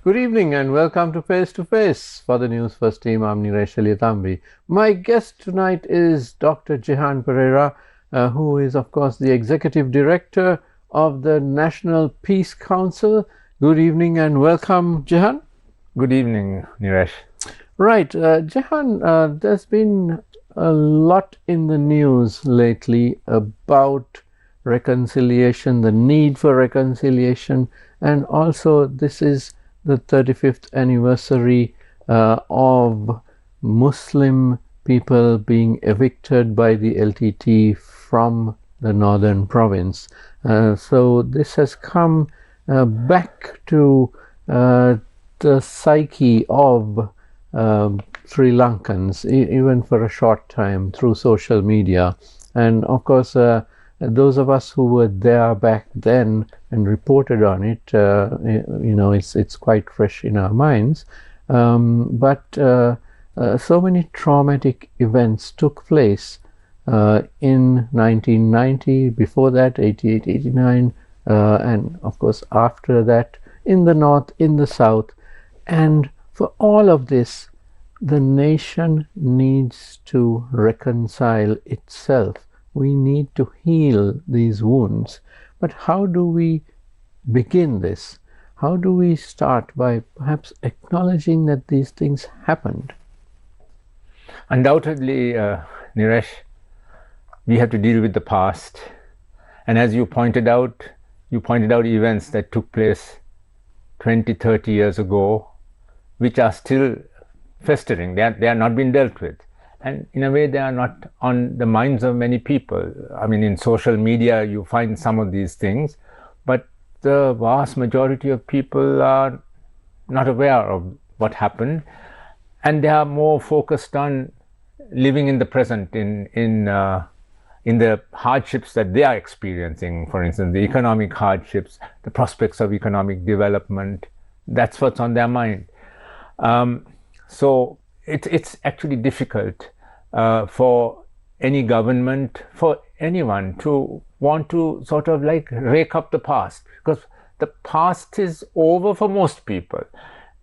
Good evening and welcome to Face to Face. For the Newsfirst team, I'm Niresh. My guest tonight is Dr. Jehan Perera, who is, of course, the Executive Director of the National Peace Council. Good evening and welcome, Jehan. Good evening, Niresh. Right, Jehan, there's been a lot in the news lately about reconciliation, the need for reconciliation, and also this is the 35th anniversary of Muslim people being evicted by the LTT from the northern province. So this has come back to the psyche of Sri Lankans, even for a short time, through social media. And of course, those of us who were there back then and reported on it, it's quite fresh in our minds. But so many traumatic events took place in 1990, before that, 88, 89, and of course after that, in the north, in the south. And for all of this, the nation needs to reconcile itself. We need to heal these wounds. But how do we begin this? How do we start by perhaps acknowledging that these things happened? Undoubtedly, Niresh, we have to deal with the past. And as you pointed out events that took place 20, 30 years ago, which are still festering. They are not being dealt with. And in a way, they are not on the minds of many people. I mean, in social media, you find some of these things, but the vast majority of people are not aware of what happened, and they are more focused on living in the present, in the hardships that they are experiencing. For instance, the economic hardships, the prospects of economic development. That's what's on their mind. So it's actually difficult for any government, for anyone to want to sort of like rake up the past, because the past is over for most people.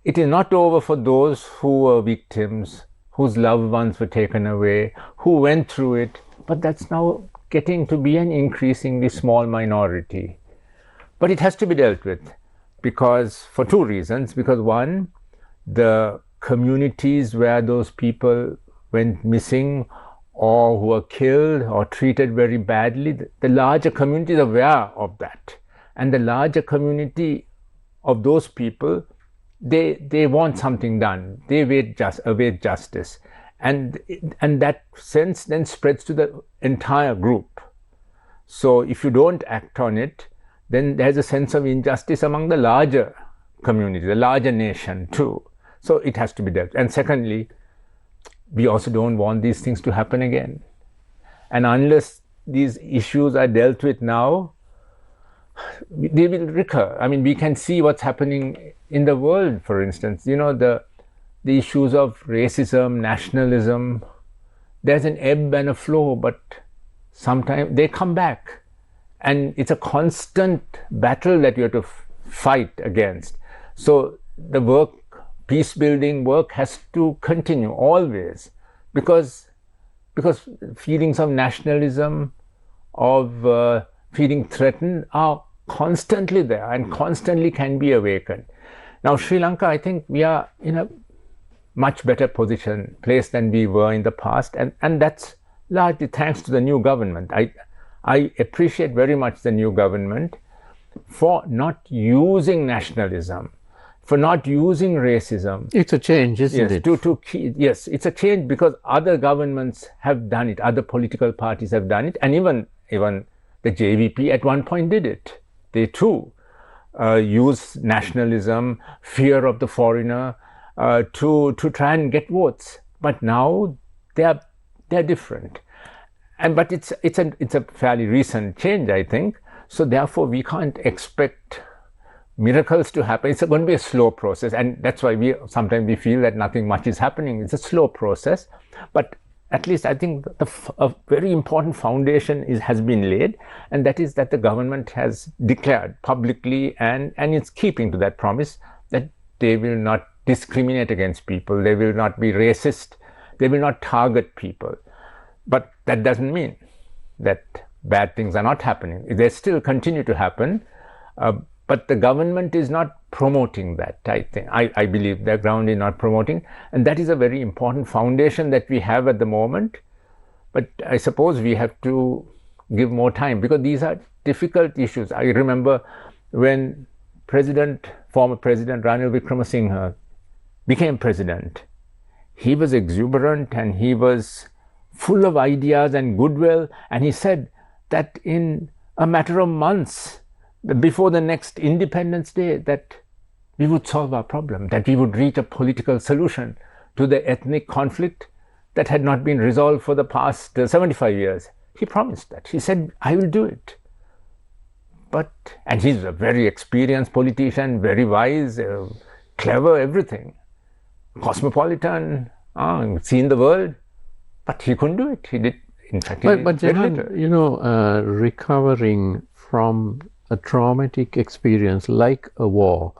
It is not over for those who were victims, whose loved ones were taken away, who went through it, but that's now getting to be an increasingly small minority. But it has to be dealt with, because for two reasons. Because one, the communities where those people went missing or who were killed or treated very badly, the larger community is aware of that. And the larger community of those people, they want something done. They await justice. And that sense then spreads to the entire group. So if you don't act on it, then there's a sense of injustice among the larger community, the larger nation too. So it has to be dealt. And secondly, we also don't want these things to happen again. And unless these issues are dealt with now, they will recur. I mean, we can see what's happening in the world, for instance. You know, the issues of racism, nationalism, there's an ebb and a flow, but sometimes they come back. And it's a constant battle that you have to fight against. So the peace building work has to continue always, because feelings of nationalism, of feeling threatened, are constantly there and constantly can be awakened. Now, Sri Lanka, I think we are in a much better place than we were in the past, and that's largely thanks to the new government. I appreciate very much the new government for not using nationalism, for not using racism. It's a change, isn't it? Yes, it's a change, because other governments have done it, other political parties have done it, and even the JVP at one point did it. They too used nationalism, fear of the foreigner, to try and get votes. But now they're different, but it's a fairly recent change, I think. So therefore, we can't expect miracles to happen. It's going to be a slow process, and that's why sometimes we feel that nothing much is happening. It's a slow process, but at least I think a very important foundation has been laid, and that is that the government has declared publicly, and it's keeping to that promise, that they will not discriminate against people, they will not be racist, they will not target people. But that doesn't mean that bad things are not happening. They still continue to happen, but the government is not promoting that. I believe the ground is not promoting, and that is a very important foundation that we have at the moment. But I suppose we have to give more time, because these are difficult issues. I remember when former President Ranil Wickremesinghe became president, he was exuberant and he was full of ideas and goodwill, and he said that in a matter of months before the next Independence Day, that we would solve our problem, that we would reach a political solution to the ethnic conflict that had not been resolved for the past 75 years. He promised that. He said, I will do it. And he's a very experienced politician, very wise, clever, everything, cosmopolitan, seen the world, but he couldn't do it. He did, in fact, but Jehan, recovering from a traumatic experience like a war,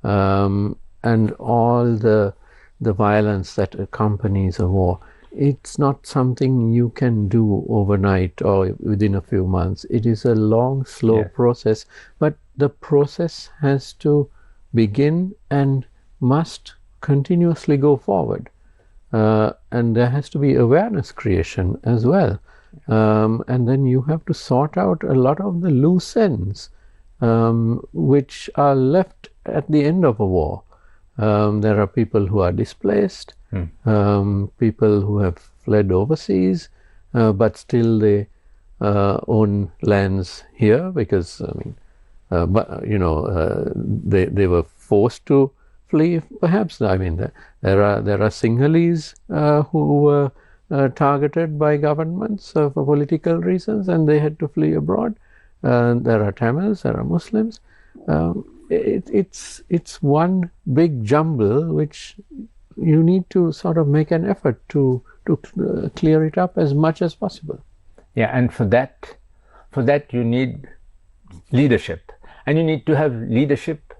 and all the violence that accompanies a war, it's not something you can do overnight or within a few months. It is a long, slow process, but the process has to begin and must continuously go forward. And there has to be awareness creation as well. And then you have to sort out a lot of the loose ends which are left at the end of a war. There are people who are displaced, people who have fled overseas, but still they own lands here because, they were forced to flee, perhaps. I mean, there are Sinhalese who were targeted by governments for political reasons, and they had to flee abroad. There are Tamils, there are Muslims. It's one big jumble which you need to sort of make an effort to clear it up as much as possible. Yeah, and for that you need leadership, and you need to have leadership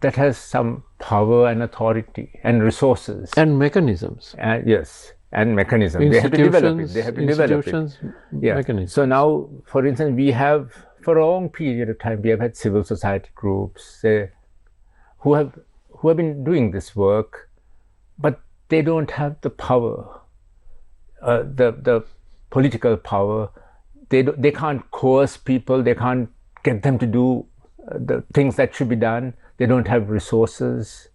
that has some power and authority and resources and mechanisms. Yes, and mechanisms. They have to develop it. They have to develop it. Yeah. Mechanisms. So now, for instance, we have, for a long period of time, we have had civil society groups who have been doing this work, but they don't have the power, the political power. They can't coerce people. They can't get them to do the things that should be done. They don't have resources.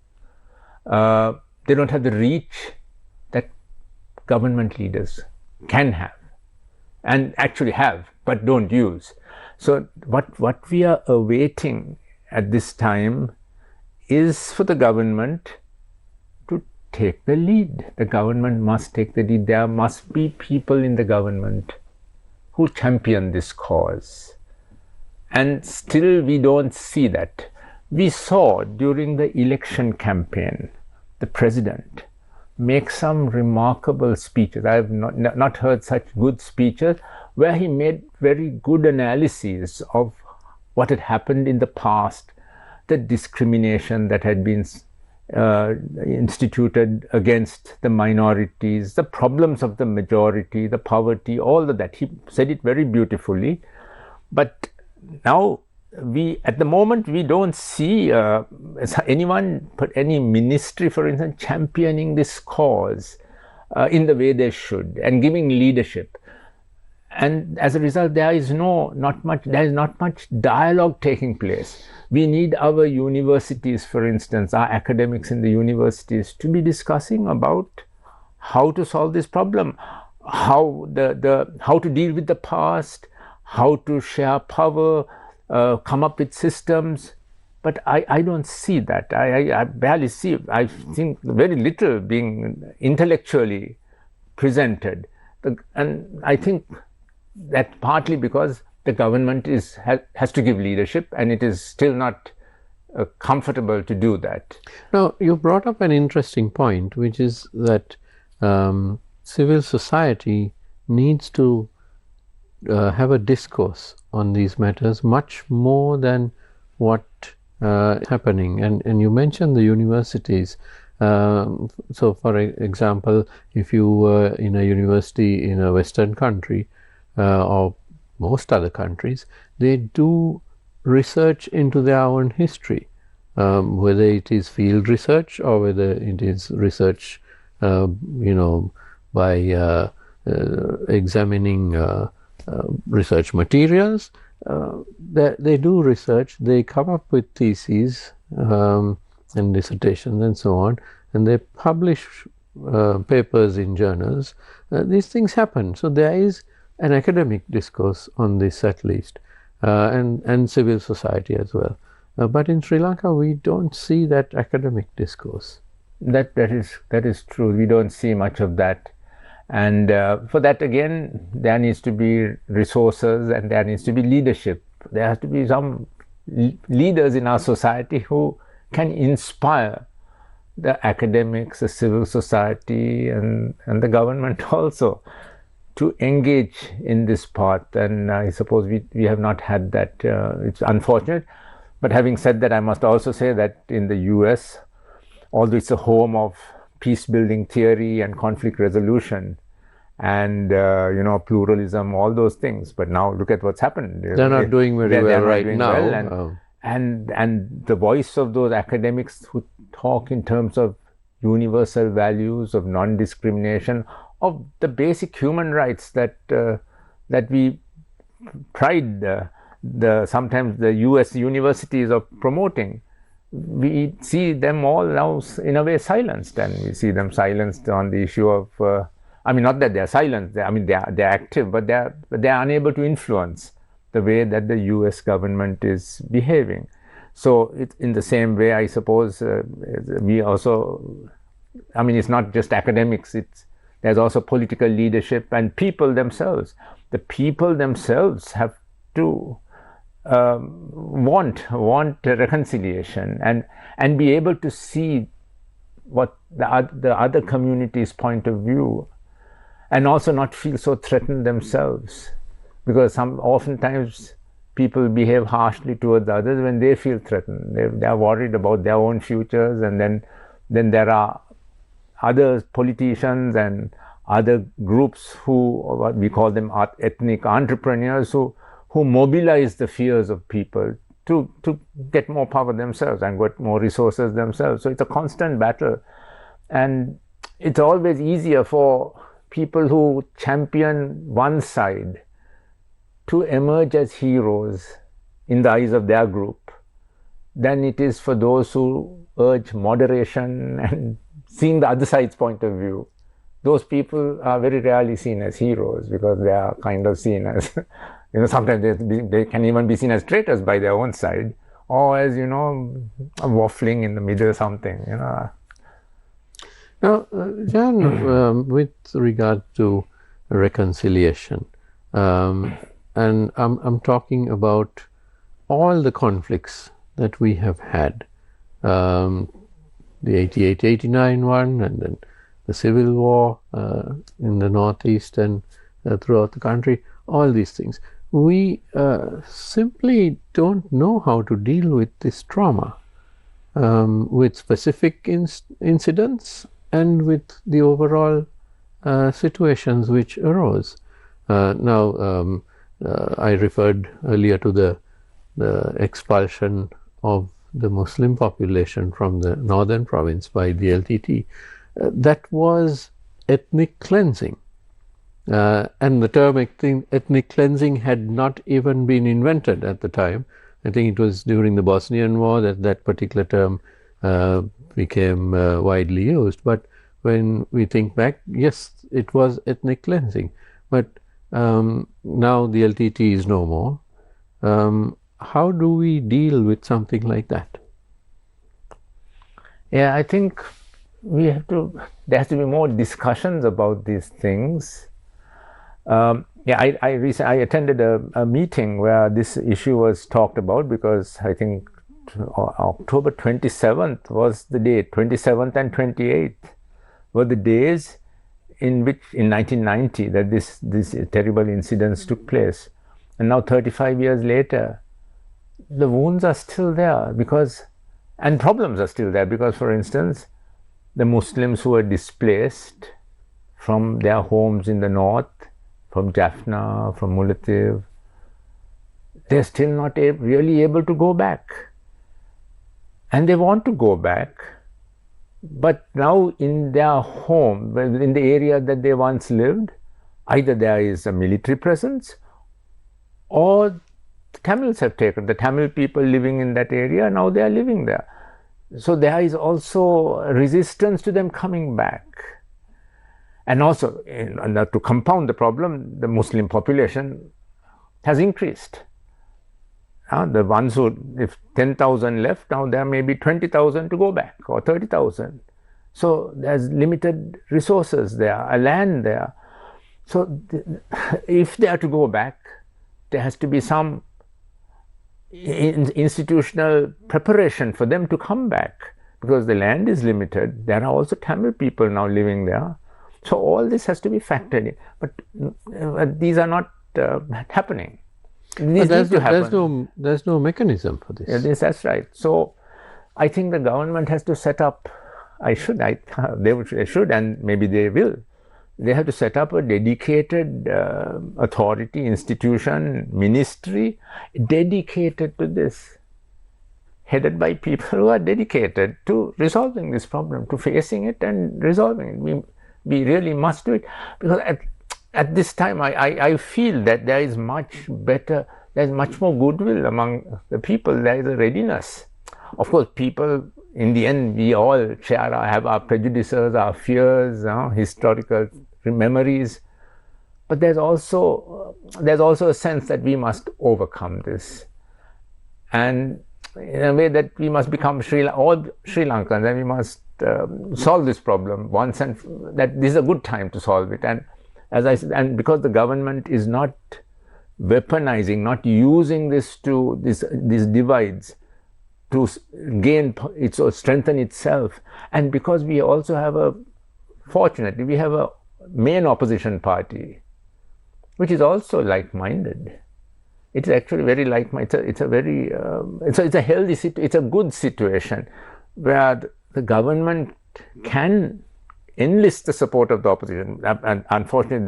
They don't have the reach that government leaders can have, and actually have, but don't use. So what we are awaiting at this time is for the government to take the lead. The government must take the lead. There must be people in the government who champion this cause. And still we don't see that. We saw during the election campaign, the president make some remarkable speeches. I have not heard such good speeches, where he made very good analyses of what had happened in the past, the discrimination that had been instituted against the minorities, the problems of the majority, the poverty, all of that. He said it very beautifully. But now, at the moment, we don't see anyone, any ministry, for instance, championing this cause in the way they should and giving leadership. And as a result, there is not much dialogue taking place. We need our universities, for instance, our academics in the universities, to be discussing about how to solve this problem, how to deal with the past, how to share power, come up with systems. But I don't see that. I barely see. I think very little being intellectually presented, and I think that partly because the government has to give leadership, and it is still not comfortable to do that. Now, you brought up an interesting point, which is that civil society needs to have a discourse on these matters much more than what happening. And you mentioned the universities. So, for example, if you were in a university in a Western country or most other countries, they do research into their own history, whether it is field research or whether it is research, by examining research materials. They do research, they come up with theses and dissertations and so on, and they publish papers in journals. These things happen. So there is an academic discourse on this at least, and civil society as well. But in Sri Lanka, we don't see that academic discourse. That is true. We don't see much of that. And for that, again, there needs to be resources and there needs to be leadership. There has to be some leaders in our society who can inspire the academics, the civil society, and the government also to engage in this path. And I suppose we have not had that. It's unfortunate. But having said that, I must also say that in the US, although it's a home of peace building theory and conflict resolution and pluralism, all those things, but now look at what's happened. They're not doing very well right now. Well, and the voice of those academics who talk in terms of universal values, of non-discrimination, of the basic human rights that we pride sometimes the US universities are promoting, we see them all now in a way silenced, and we see them silenced on the issue of not that they're silenced, they're active, but they're unable to influence the way that the US government is behaving. So it's in the same way, I suppose, we also, it's not just academics, there's also political leadership and people themselves. The people themselves have to want reconciliation and be able to see what the other community's point of view, and also not feel so threatened themselves, because oftentimes people behave harshly towards others when they feel threatened. They are worried about their own futures, and then there are other politicians and other groups who, what we call them, ethnic entrepreneurs, who mobilize the fears of people to get more power themselves and get more resources themselves. So it's a constant battle, and it's always easier for people who champion one side to emerge as heroes in the eyes of their group than it is for those who urge moderation and seeing the other side's point of view. Those people are very rarely seen as heroes, because they are kind of seen as sometimes they can even be seen as traitors by their own side, or as waffling in the middle or something. Now, Jehan, with regard to reconciliation, and I'm talking about all the conflicts that we have had, the 88-89 one, and then the civil war in the northeast and throughout the country, all these things. We simply don't know how to deal with this trauma, with specific incidents and with the overall situations which arose. Now, I referred earlier to the expulsion of the Muslim population from the northern province by the LTT. That was ethnic cleansing. And the term ethnic cleansing had not even been invented at the time. I think it was during the Bosnian War that particular term became widely used. But when we think back, yes, it was ethnic cleansing. But now the LTT is no more. How do we deal with something like that? Yeah, I think there has to be more discussions about these things. I attended a meeting where this issue was talked about, because I think October 27th was the date. 27th and 28th were the days in which, in 1990, that this terrible incidents took place. And now 35 years later, the wounds are still there and problems are still there because, for instance, the Muslims who were displaced from their homes in the north, from Jaffna, from Mullatif, they're still not really able to go back. And they want to go back, but now in their home, in the area that they once lived, either there is a military presence or the Tamils have taken. The Tamil people living in that area, now they are living there. So there is also resistance to them coming back. And also, to compound the problem, the Muslim population has increased. The ones who, if 10,000 left, now there may be 20,000 to go back or 30,000. So there's limited resources there, a land there. So if they are to go back, there has to be some institutional preparation for them to come back, because the land is limited. There are also Tamil people now living there. So all this has to be factored in. But these are not happening. But there's no mechanism for this. Yes, that's right. So I think the government has to set up, they should, and maybe they will. They have to set up a dedicated authority, institution, ministry dedicated to this, headed by people who are dedicated to resolving this problem, to facing it and resolving it. We really must do it, because at this time, I feel that there is much more goodwill among the people. There is a readiness. Of course, people, in the end, we all have our prejudices, our fears, historical memories. But there's also a sense that we must overcome this. And in a way that we must become all Sri Lankans, and we must solve this problem once, and that this is a good time to solve it. And as I said, and because the government is not weaponizing, not using this to these divides to strengthen itself, and because we also have fortunately we have a main opposition party which is also like-minded. It's actually very like-minded. It's a healthy it's a good situation where the government can enlist the support of the opposition, and unfortunately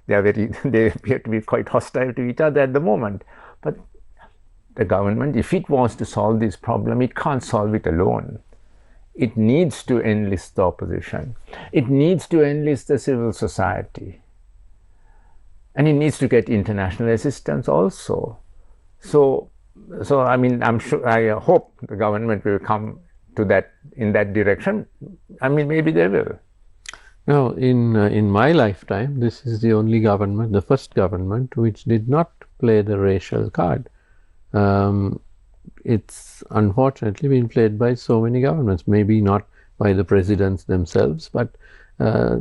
they appear to be quite hostile to each other at the moment. But the government, if it wants to solve this problem, it can't solve it alone. It needs to enlist the opposition. It needs to enlist the civil society, and it needs to get international assistance also. So I mean, I hope the government will come to that in that direction. I mean, maybe they will. Now, in my lifetime, this is the only government, the first government, which did not play the racial card. It's unfortunately been played by so many governments, maybe not by the presidents themselves, but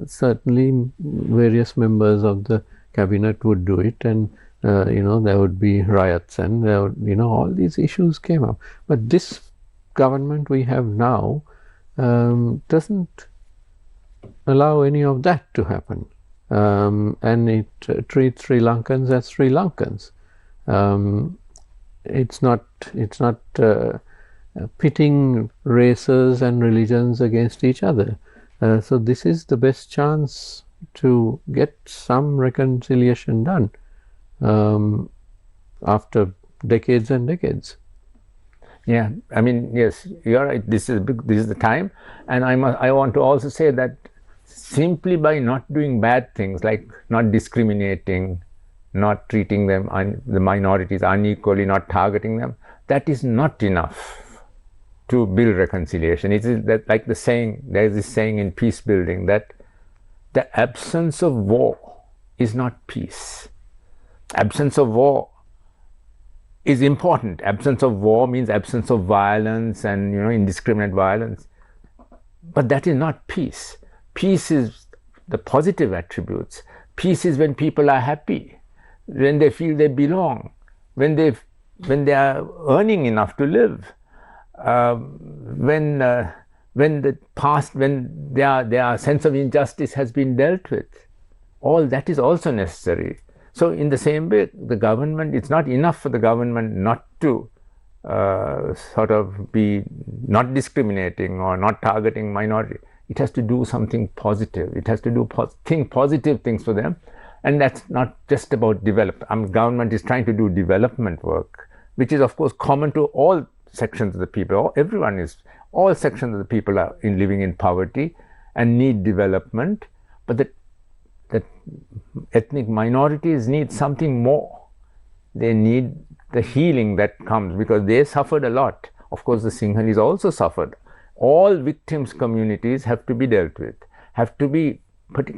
certainly various members of the cabinet would do it, and there would be riots, and there would, all these issues came up. But this government we have now doesn't allow any of that to happen, and it treats Sri Lankans as Sri Lankans. It's not pitting races and religions against each other. So this is the best chance to get some reconciliation done after decades and decades. Yeah, I mean, yes, you're right. This is the time, and I want to also say that simply by not doing bad things, like not discriminating, not treating them, the minorities unequally, not targeting them, that is not enough to build reconciliation. It is that, like the saying, there is this saying in peace building, that the absence of war is not peace. Absence of war is important. Absence of war means absence of violence and indiscriminate violence. But that is not peace. Peace is the positive attributes. Peace is when people are happy, when they feel they belong, when they are earning enough to live, when their sense of injustice has been dealt with. All that is also necessary. So in the same way, the government, it's not enough for the government not to sort of be not discriminating or not targeting minority. It has to do something positive. It has to do think positive things for them. And that's not just about development. Government is trying to do development work, which is of course common to all sections of the people. All sections of the people are living in poverty and need development. But that ethnic minorities need something more. They need the healing that comes, because they suffered a lot. Of course, the Sinhalese also suffered. All victims' communities have to be dealt with, have to be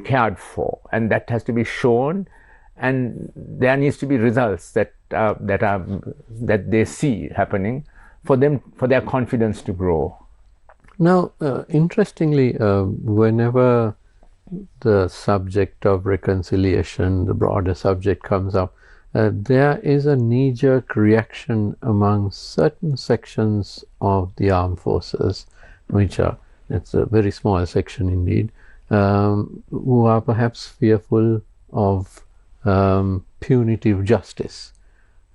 cared for, and that has to be shown, and there needs to be results that they see happening for their confidence to grow. Now, interestingly, whenever the subject of reconciliation, the broader subject, comes up, there is a knee-jerk reaction among certain sections of the armed forces, it's a very small section indeed, who are perhaps fearful of punitive justice.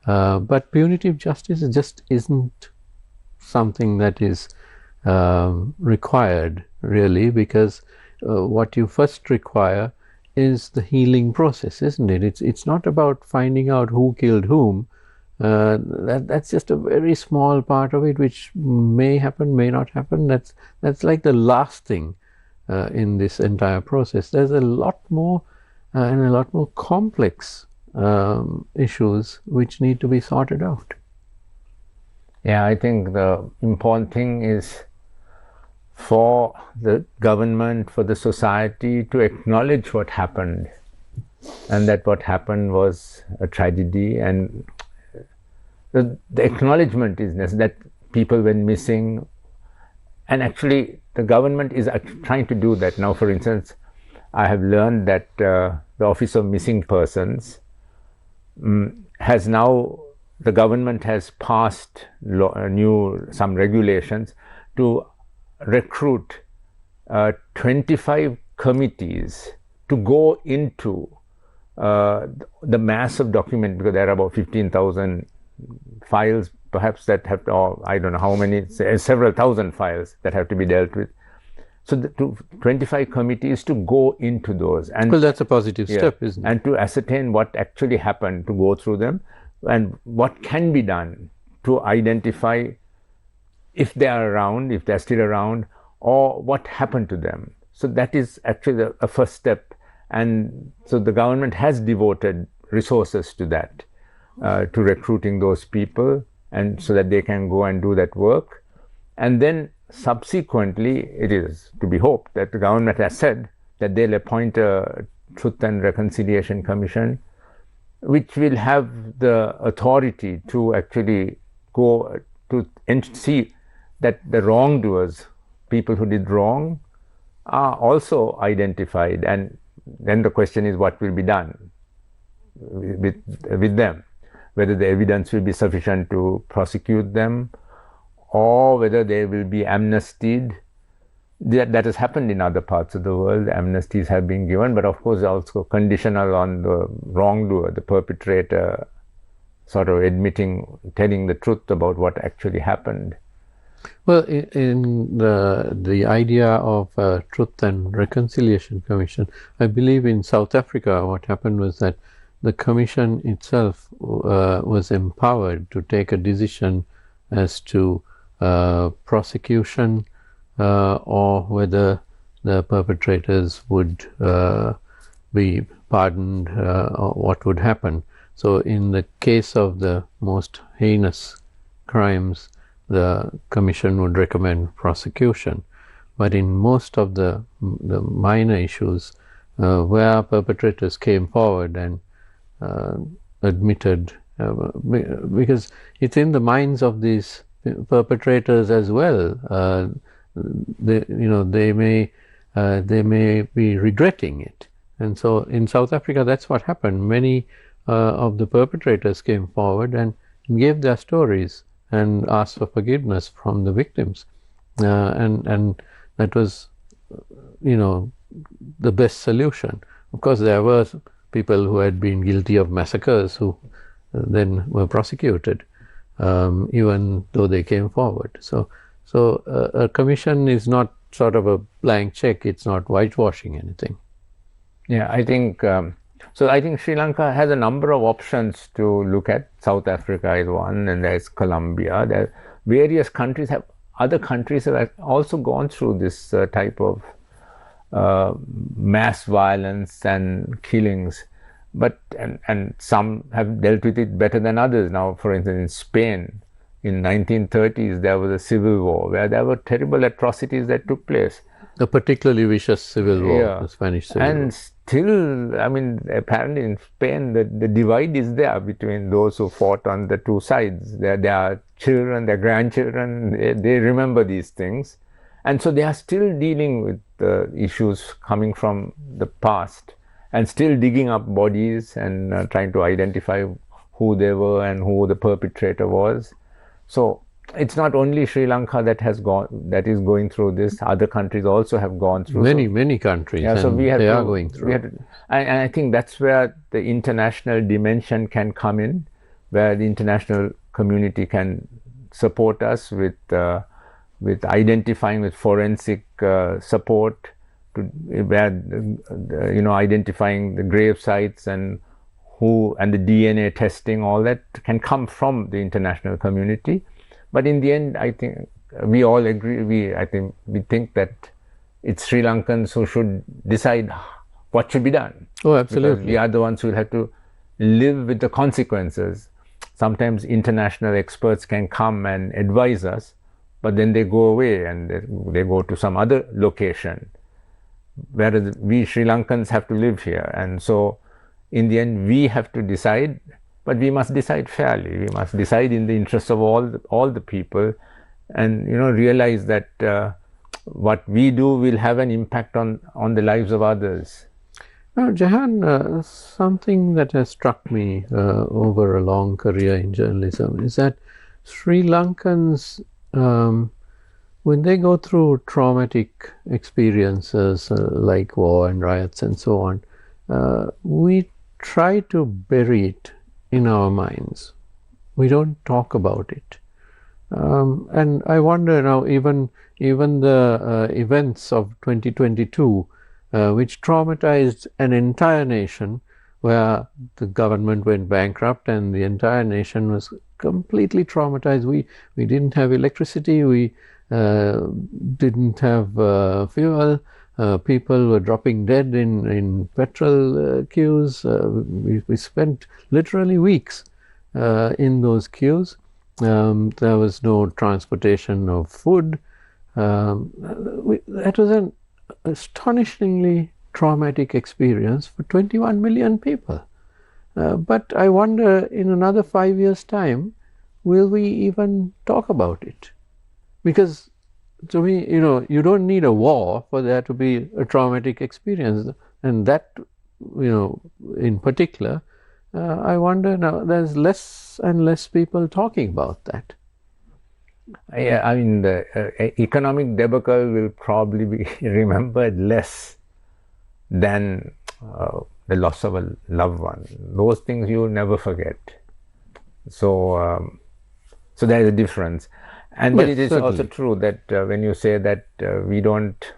But punitive justice just isn't something that is required, really, because what you first require is the healing process, isn't it? It's not about finding out who killed whom. That's just a very small part of it, which may happen, may not happen. That's like the last thing in this entire process. There's a lot more and a lot more complex issues which need to be sorted out. Yeah, I think the important thing is for the government, for the society to acknowledge what happened, and that what happened was a tragedy, and the acknowledgement is necessary that people went missing, and actually the government is trying to do that now. For instance, I have learned that the Office of Missing Persons has now, the government has passed some regulations to recruit 25 committees to go into the mass of document, because there are about 15,000 files perhaps that have to, or I don't know how many, several thousand files that have to be dealt with. So 25 committees to go into those. And well, that's a positive step, isn't it? And to ascertain what actually happened, to go through them, and what can be done to identify if they are around, if they're still around, or what happened to them. So that is actually a first step. And so the government has devoted resources to that, to recruiting those people, and so that they can go and do that work. And then subsequently, it is to be hoped that the government has said that they'll appoint a Truth and Reconciliation Commission, which will have the authority to actually go to and see that the wrongdoers, people who did wrong, are also identified. And then the question is, what will be done with them? Whether the evidence will be sufficient to prosecute them, or whether they will be amnestied. That has happened in other parts of the world. Amnesties have been given, but of course also conditional on the wrongdoer, the perpetrator, sort of telling the truth about what actually happened. Well, in the idea of Truth and Reconciliation Commission, I believe in South Africa what happened was that the commission itself was empowered to take a decision as to prosecution or whether the perpetrators would be pardoned, or what would happen. So in the case of the most heinous crimes, the commission would recommend prosecution. But in most of the minor issues, where perpetrators came forward and admitted, because it's in the minds of these perpetrators as well. They may be regretting it, and so in South Africa that's what happened. Many of the perpetrators came forward and gave their stories and asked for forgiveness from the victims, and that was, the best solution. Of course, there were people who had been guilty of massacres who then were prosecuted. even though they came forward. So a commission is not sort of a blank check. It's not whitewashing anything. Yeah, I think so. I think Sri Lanka has a number of options to look at. South Africa is one, and there's Colombia. There various countries have other countries have also gone through this type of mass violence and killings, but and some have dealt with it better than others. Now, for instance, in Spain, in 1930s, there was a civil war where there were terrible atrocities that took place. A particularly vicious civil war, the Spanish Civil War. And still, I mean, apparently in Spain, the divide is there between those who fought on the two sides. Their children, their grandchildren, they remember these things. And so they are still dealing with the issues coming from the past and still digging up bodies and trying to identify who they were and who the perpetrator was. So it's not only Sri Lanka that is going through this. Other countries also have gone through. Many countries. Yeah, so they are going through. And I think that's where the international dimension can come in, where the international community can support us with identifying, with forensic support, identifying the grave sites and the DNA testing. All that can come from the international community. But in the end, I think we all agree. We think that it's Sri Lankans who should decide what should be done. Oh, absolutely. Because we are the ones who will have to live with the consequences. Sometimes international experts can come and advise us, but then they go away and they go to some other location. Whereas we Sri Lankans have to live here. And so in the end, we have to decide. But we must decide fairly. We must decide in the interest of all the people, and realize that what we do will have an impact on the lives of others. Now, Jehan, something that has struck me over a long career in journalism is that Sri Lankans, when they go through traumatic experiences like war and riots and so on, we try to bury it in our minds. We don't talk about it. And I wonder now, even the events of 2022, which traumatized an entire nation, where the government went bankrupt and the entire nation was completely traumatized. We didn't have electricity, we didn't have fuel. People were dropping dead in petrol queues. We spent literally weeks in those queues. There was no transportation of food. That was an astonishingly traumatic experience for 21 million people. But I wonder, in another 5 years' time, will we even talk about it? Because to me, you don't need a war for there to be a traumatic experience. And that, in particular, I wonder now, there's less and less people talking about that. Yeah, I mean, the economic debacle will probably be remembered less than the loss of a loved one. Those things you will never forget. So, so there is a difference. And but it is certainly also true that when you say that we don't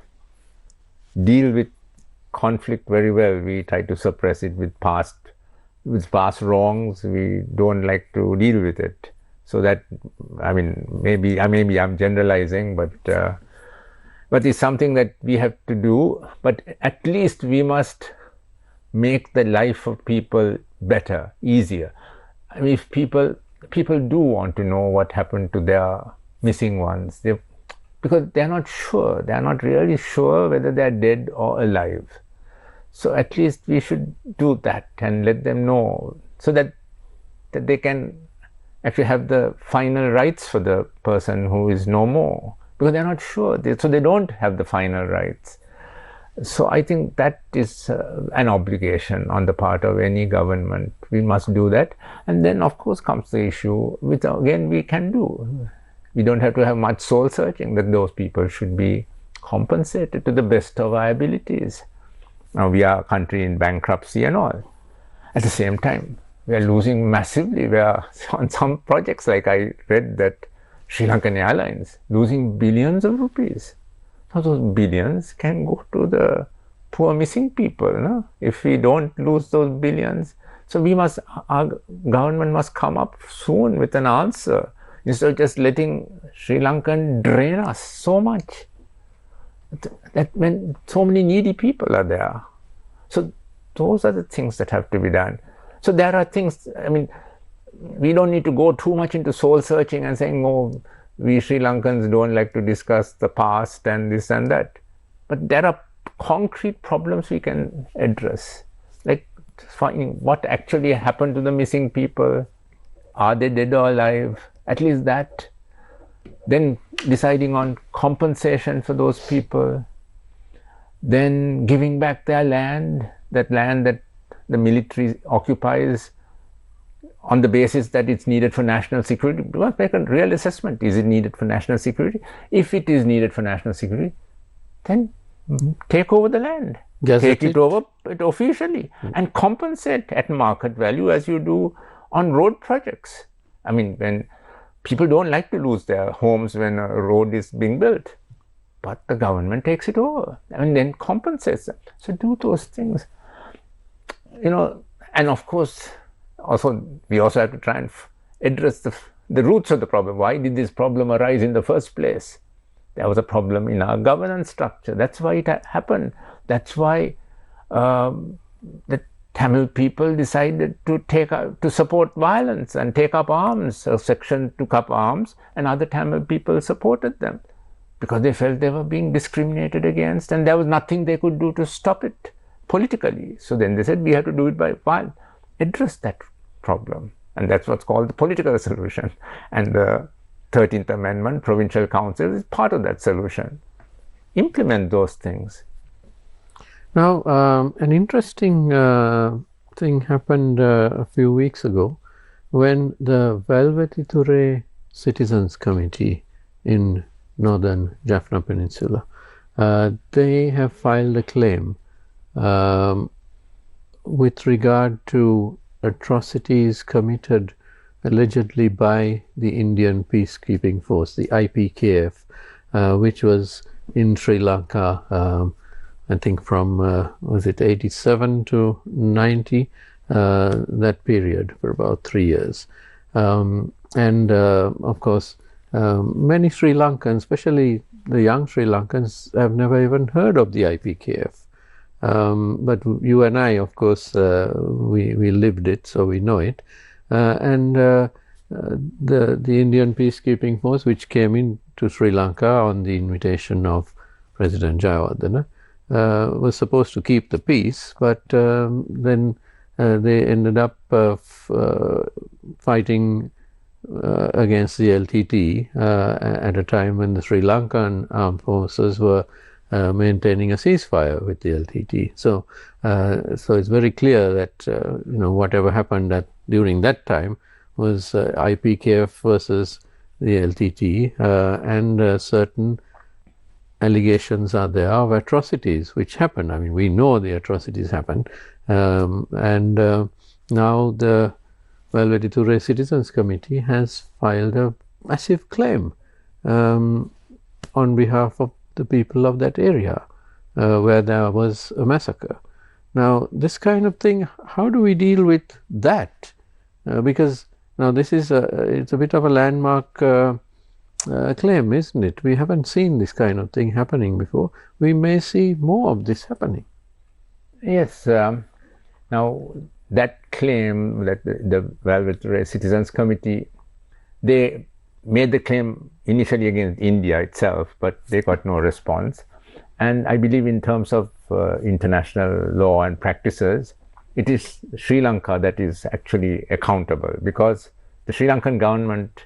deal with conflict very well, we try to suppress it with past wrongs. We don't like to deal with it. So that, I mean, maybe I'm generalizing, but it's something that we have to do. But at least we must make the life of people better, easier. I mean, if people do want to know what happened to their missing ones, because they're not sure, they're not really sure whether they're dead or alive. So at least we should do that and let them know, so that they can actually have the final rights for the person who is no more, because they're not sure, so they don't have the final rights. So I think that is an obligation on the part of any government. We must do that. And then of course comes the issue, which again we can do. We don't have to have much soul searching, that those people should be compensated to the best of our abilities. Now we are a country in bankruptcy and all. At the same time, we are losing massively. We are on some projects, like I read that Sri Lankan Airlines losing billions of rupees. So those billions can go to the poor missing people, no? If we don't lose those billions. So our government must come up soon with an answer, instead of just letting Sri Lankan drain us so much. That when so many needy people are there. So those are the things that have to be done. So there are things, I mean, we don't need to go too much into soul searching and saying, oh, we Sri Lankans don't like to discuss the past and this and that. But there are concrete problems we can address, like finding what actually happened to the missing people. Are they dead or alive? At least that. Then deciding on compensation for those people. Then giving back their land, that land that the military occupies, on the basis that it's needed for national security. We must make a real assessment. Is it needed for national security? If it is needed for national security, then take over the land. Take it over officially and compensate at market value, as you do on road projects. I mean, when people don't like to lose their homes when a road is being built, but the government takes it over and then compensates them. So do those things. And of course, we also have to try and address the roots of the problem. Why did this problem arise in the first place? There was a problem in our governance structure. That's why it happened. That's why the Tamil people decided to support violence and take up arms. A section took up arms and other Tamil people supported them because they felt they were being discriminated against and there was nothing they could do to stop it politically. So then they said, we have to do it by violence. Address that problem. And that's what's called the political solution. And the 13th Amendment, Provincial Council, is part of that solution. Implement those things. Now, an interesting thing happened a few weeks ago when the Velvetiture Citizens Committee in northern Jaffna Peninsula, they have filed a claim with regard to atrocities committed allegedly by the Indian peacekeeping force, the IPKF, which was in Sri Lanka, I think from, was it 87 to 90, that period for about 3 years. Of course, many Sri Lankans, especially the young Sri Lankans, have never even heard of the IPKF. But you and I, of course, we lived it, so we know it. The Indian peacekeeping force, which came into Sri Lanka on the invitation of President Jayawardena, was supposed to keep the peace, but then they ended up fighting against the LTT at a time when the Sri Lankan armed forces were maintaining a ceasefire with the LTT. So it's very clear that whatever happened during that time was IPKF versus the LTT, and certain allegations are there of atrocities which happened. I mean, we know the atrocities happened, and now the Velvetiture Citizens Committee has filed a massive claim on behalf of the people of that area where there was a massacre. Now, this kind of thing, how do we deal with that? Because now this is it's a bit of a landmark claim, isn't it? We haven't seen this kind of thing happening before. We may see more of this happening. Yes. Now, that claim that the Velvetiture Citizens Committee, they made the claim initially against India itself, but they got no response. And I believe in terms of international law and practices, it is Sri Lanka that is actually accountable, because the Sri Lankan government,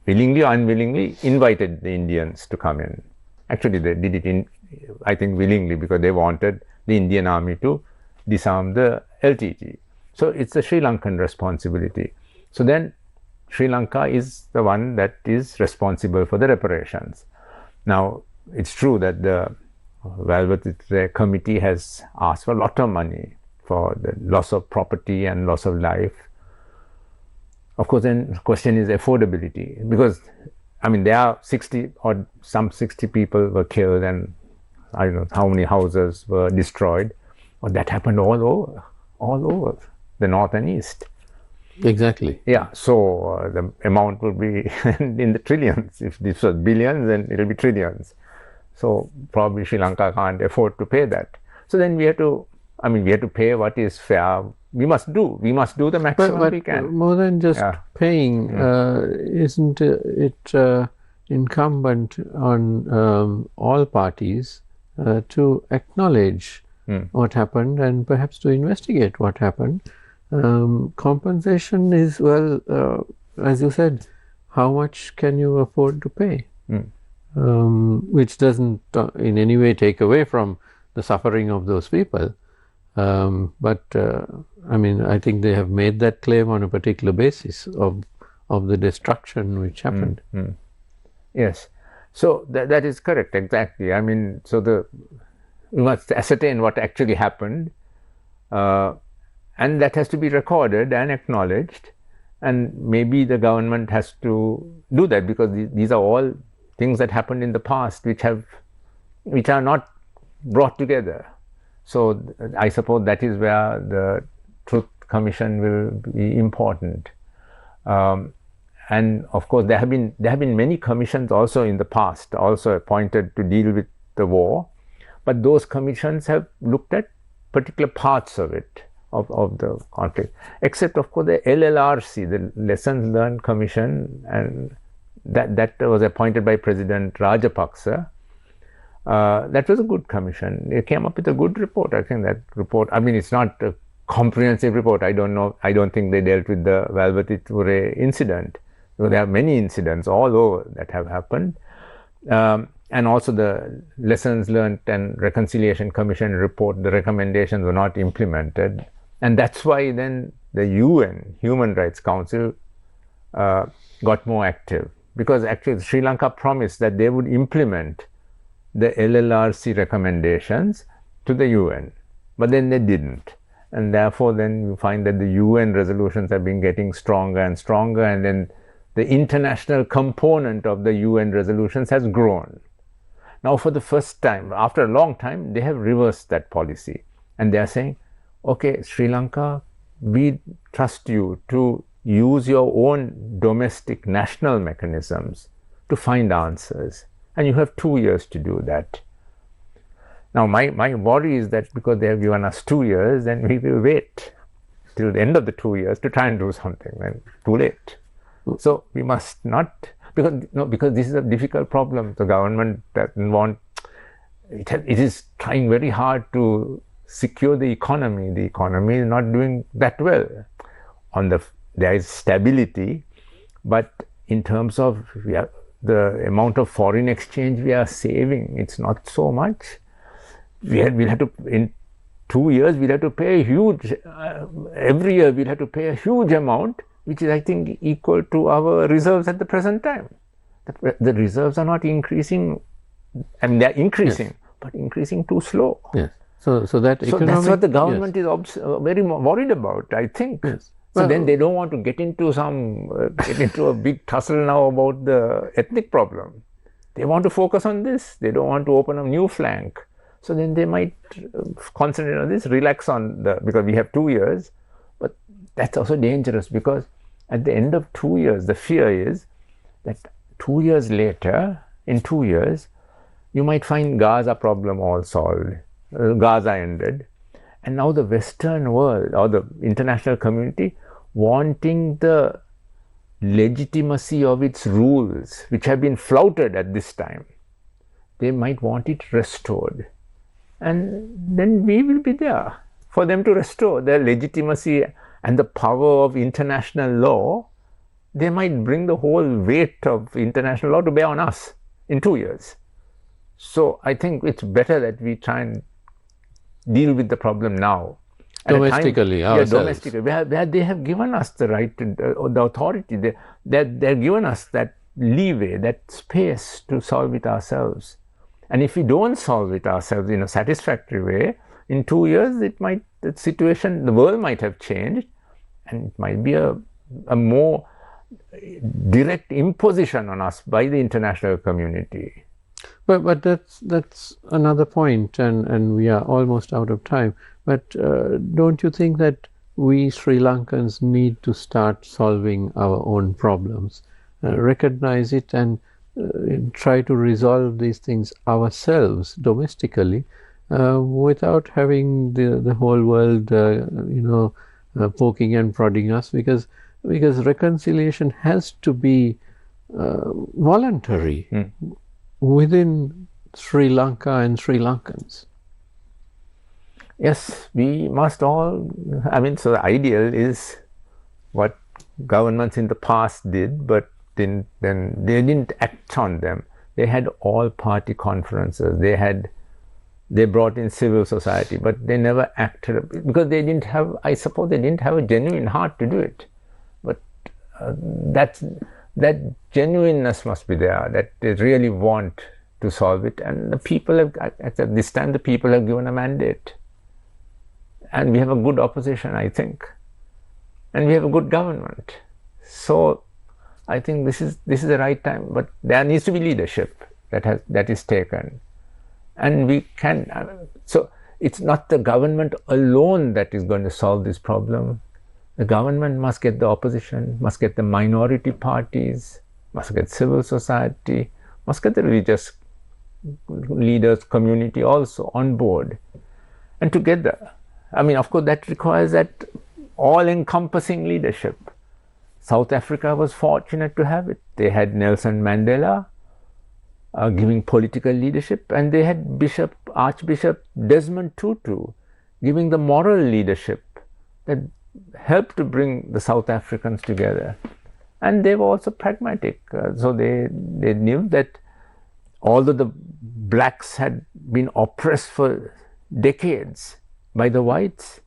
willingly or unwillingly, invited the Indians to come in. Actually, they did it I think willingly, because they wanted the Indian army to disarm the LTT. So it's a Sri Lankan responsibility. So then Sri Lanka is the one that is responsible for the reparations. Now, it's true that the Velvetiture Committee has asked for a lot of money for the loss of property and loss of life. Of course, then the question is affordability, because I mean there are 60 or some 60 people were killed and I don't know how many houses were destroyed. But that happened all over the north and east. Exactly. Yeah, so the amount will be in the trillions. If this was billions, then it will be trillions. So probably Sri Lanka can't afford to pay that. So then we have to pay what is fair. We must do the maximum but we can. More than just paying, isn't it incumbent on all parties to acknowledge what happened and perhaps to investigate what happened? Compensation is, well, as you said, how much can you afford to pay? Which doesn't in any way take away from the suffering of those people. But I mean, I think they have made that claim on a particular basis of the destruction which happened. Yes, so that is correct, exactly. I mean, so we must ascertain what actually happened, and that has to be recorded and acknowledged, and maybe the government has to do that, because these are all things that happened in the past which are not brought together. So I suppose that is where the Truth Commission will be important. And of course there have been many commissions also in the past, also appointed to deal with the war, but those commissions have looked at particular parts of it, of the conflict, except of course the LLRC, the Lessons Learned Commission, and that was appointed by President Rajapaksa. That was a good commission. They came up with a good report. I think that report, I mean, it's not a comprehensive report. I don't think they dealt with the Valvati Ture incident. So there are many incidents all over that have happened. And also the Lessons Learned and Reconciliation Commission report, the recommendations were not implemented. And that's why then the UN, Human Rights Council, got more active. Because actually Sri Lanka promised that they would implement the LLRC recommendations to the UN, but then they didn't, and therefore then you find that the UN resolutions have been getting stronger and stronger, and then the international component of the UN resolutions has grown. Now for the first time, after a long time, they have reversed that policy, and they are saying, okay, Sri Lanka, we trust you to use your own domestic national mechanisms to find answers. And you have 2 years to do that. Now my worry is that because they have given us 2 years, then we will wait till the end of the 2 years to try and do something, then too late. So we must not, because this is a difficult problem. The government doesn't want, it is trying very hard to secure the economy. The economy is not doing that well. There is stability, but in terms of the amount of foreign exchange we are saving, it's not so much. We'll have to, in 2 years, we'll have to pay a huge, every year we'll have to pay a huge amount, which is, I think, equal to our reserves at the present time. The reserves are not increasing, I mean, they're increasing, but increasing too slow. Yes. So that's what the government is very worried about, I think. Yes. So then they don't want to get into a big tussle now about the ethnic problem. They want to focus on this. They don't want to open a new flank. So then they might concentrate on this, relax on because we have 2 years. But that's also dangerous, because at the end of 2 years, the fear is that 2 years later, in 2 years, you might find Gaza problem all solved. Gaza ended. And now the Western world or the international community wanting the legitimacy of its rules, which have been flouted at this time, they might want it restored. And then we will be there for them to restore their legitimacy and the power of international law. They might bring the whole weight of international law to bear on us in 2 years. So I think it's better that we try and deal with the problem now. Domestically, ourselves. Domestically, where they have given us the right to, the authority, they've given us that leeway, that space to solve it ourselves. And if we don't solve it ourselves in a satisfactory way, in 2 years, the situation, the world might have changed, and it might be a more direct imposition on us by the international community. But that's another point, and we are almost out of time. But don't you think that we Sri Lankans need to start solving our own problems, recognize it, and try to resolve these things ourselves domestically, without having the whole world, poking and prodding us, because reconciliation has to be voluntary within Sri Lanka and Sri Lankans. Yes, we must all, so the ideal is what governments in the past did, but then they didn't act on them. They had all party conferences, they brought in civil society, but they never acted, because they didn't have, I suppose they didn't have a genuine heart to do it. But that genuineness must be there, that they really want to solve it, and the people have, at this time, the people have given a mandate. And we have a good opposition, I think, and we have a good government. So I think this is the right time. But there needs to be leadership that is taken, and we can. So it's not the government alone that is going to solve this problem. The government must get the opposition, must get the minority parties, must get civil society, must get the religious leaders, community also on board, and together. Of course, that requires that all-encompassing leadership. South Africa was fortunate to have it. They had Nelson Mandela giving political leadership, and they had Archbishop Desmond Tutu giving the moral leadership that helped to bring the South Africans together. And they were also pragmatic. So they knew that although the blacks had been oppressed for decades by the whites,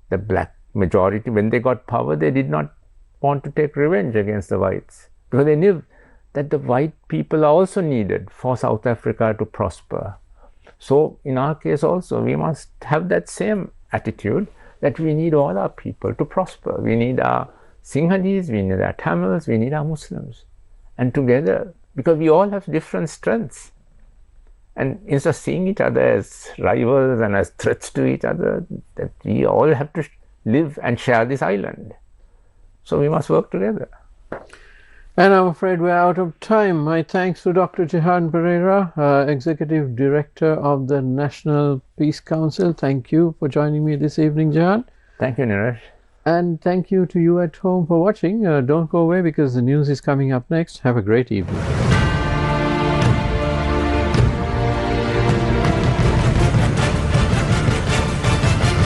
the black majority, when they got power, they did not want to take revenge against the whites, because they knew that the white people are also needed for South Africa to prosper. So in our case also, we must have that same attitude, that we need all our people to prosper. We need our Sinhalese, we need our Tamils, we need our Muslims. And together, because we all have different strengths, and instead of seeing each other as rivals and as threats to each other, that we all have to live and share this island. So we must work together. And I'm afraid we're out of time. My thanks to Dr. Jehan Perera, Executive Director of the National Peace Council. Thank you for joining me this evening, Jehan. Thank you, Neeraj. And thank you to you at home for watching. Don't go away, because the news is coming up next. Have a great evening.